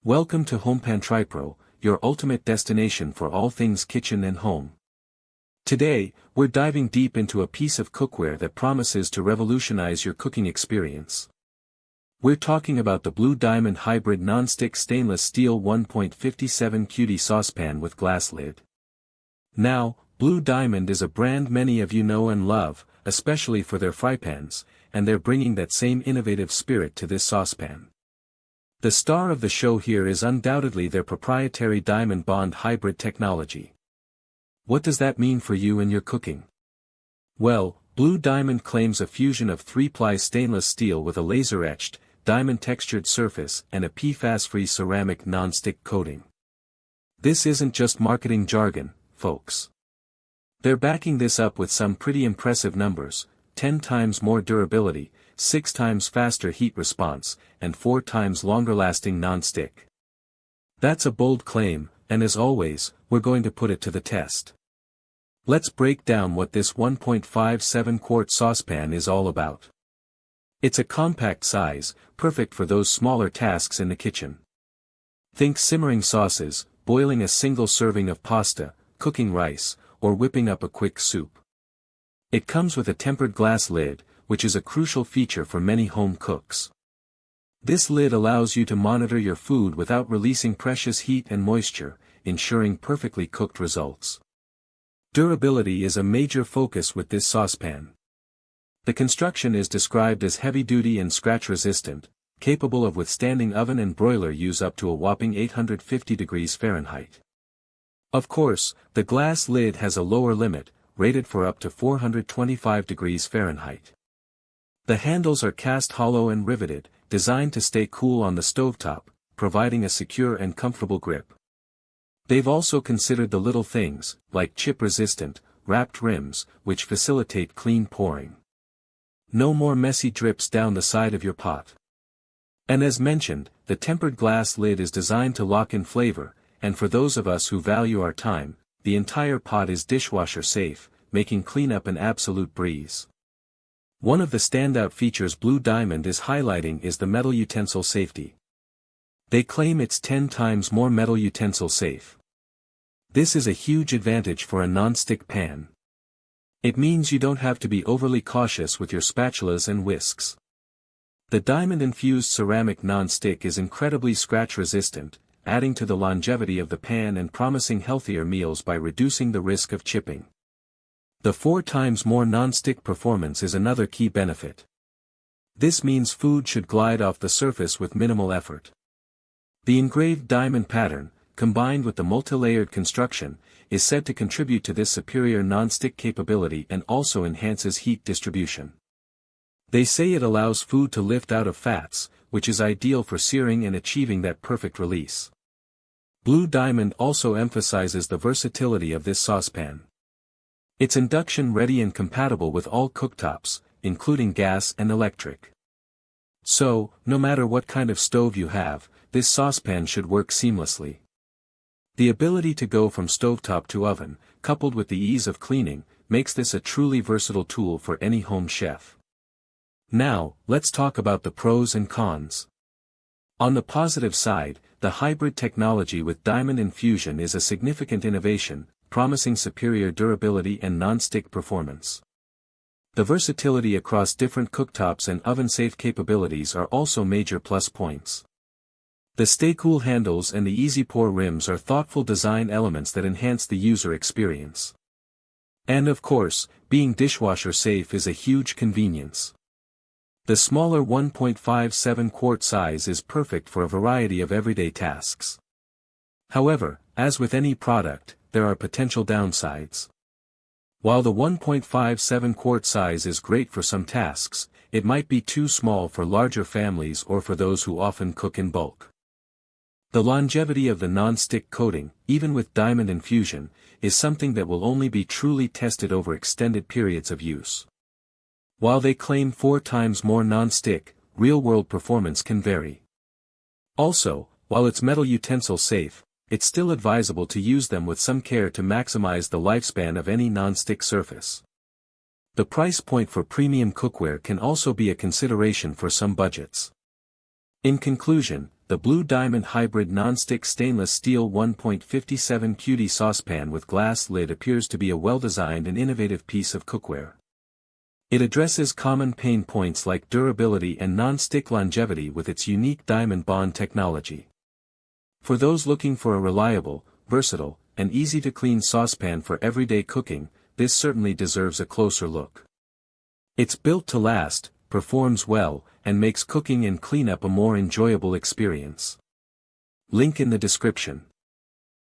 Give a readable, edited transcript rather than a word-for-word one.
Welcome to HomePan TriPro, your ultimate destination for all things kitchen and home. Today, we're diving deep into a piece of cookware that promises to revolutionize your cooking experience. We're talking about the Blue Diamond Hybrid Nonstick Stainless Steel 1.57 QD Saucepan with glass lid. Now, Blue Diamond is a brand many of you know and love, especially for their fry pans, and they're bringing that same innovative spirit to this saucepan. The star of the show here is undoubtedly their proprietary diamond bond hybrid technology. What does that mean for you and your cooking? Well, Blue Diamond claims a fusion of 3-ply stainless steel with a laser-etched, diamond-textured surface and a PFAS-free ceramic non-stick coating. This isn't just marketing jargon, folks. They're backing this up with some pretty impressive numbers: 10 times more durability, 6 times faster heat response, and 4 times longer-lasting non-stick. That's a bold claim, and as always, we're going to put it to the test. Let's break down what this 1.57-quart saucepan is all about. It's a compact size, perfect for those smaller tasks in the kitchen. Think simmering sauces, boiling a single serving of pasta, cooking rice, or whipping up a quick soup. It comes with a tempered glass lid, which is a crucial feature for many home cooks. This lid allows you to monitor your food without releasing precious heat and moisture, ensuring perfectly cooked results. Durability is a major focus with this saucepan. The construction is described as heavy-duty and scratch-resistant, capable of withstanding oven and broiler use up to a whopping 850 degrees Fahrenheit. Of course, the glass lid has a lower limit, rated for up to 425 degrees Fahrenheit. The handles are cast hollow and riveted, designed to stay cool on the stovetop, providing a secure and comfortable grip. They've also considered the little things, like chip-resistant, wrapped rims, which facilitate clean pouring. No more messy drips down the side of your pot. And as mentioned, the tempered glass lid is designed to lock in flavor, and for those of us who value our time, the entire pot is dishwasher safe, making cleanup an absolute breeze. One of the standout features Blue Diamond is highlighting is the metal utensil safety. They claim it's 10 times more metal utensil safe. This is a huge advantage for a non-stick pan. It means you don't have to be overly cautious with your spatulas and whisks. The diamond-infused ceramic non-stick is incredibly scratch-resistant, adding to the longevity of the pan and promising healthier meals by reducing the risk of chipping. The 4 times more non-stick performance is another key benefit. This means food should glide off the surface with minimal effort. The engraved diamond pattern, combined with the multi-layered construction, is said to contribute to this superior non-stick capability and also enhances heat distribution. They say it allows food to lift out of fats, which is ideal for searing and achieving that perfect release. Blue Diamond also emphasizes the versatility of this saucepan. It's induction-ready and compatible with all cooktops, including gas and electric. So, no matter what kind of stove you have, this saucepan should work seamlessly. The ability to go from stovetop to oven, coupled with the ease of cleaning, makes this a truly versatile tool for any home chef. Now, let's talk about the pros and cons. On the positive side, the hybrid technology with diamond infusion is a significant innovation, promising superior durability and non-stick performance. The versatility across different cooktops and oven-safe capabilities are also major plus points. The stay-cool handles and the easy-pour rims are thoughtful design elements that enhance the user experience. And of course, being dishwasher safe is a huge convenience. The smaller 1.57-quart size is perfect for a variety of everyday tasks. However, as with any product, there are potential downsides. While the 1.57-quart size is great for some tasks, it might be too small for larger families or for those who often cook in bulk. The longevity of the non-stick coating, even with diamond infusion, is something that will only be truly tested over extended periods of use. While they claim 4 times more non-stick, real-world performance can vary. Also, while it's metal utensil safe, it's still advisable to use them with some care to maximize the lifespan of any non-stick surface. The price point for premium cookware can also be a consideration for some budgets. In conclusion, the Blue Diamond Hybrid Nonstick Stainless Steel 1.57 QD saucepan with glass lid appears to be a well-designed and innovative piece of cookware. It addresses common pain points like durability and non-stick longevity with its unique diamond bond technology. For those looking for a reliable, versatile, and easy-to-clean saucepan for everyday cooking, this certainly deserves a closer look. It's built to last, performs well, and makes cooking and cleanup a more enjoyable experience. Link in the description.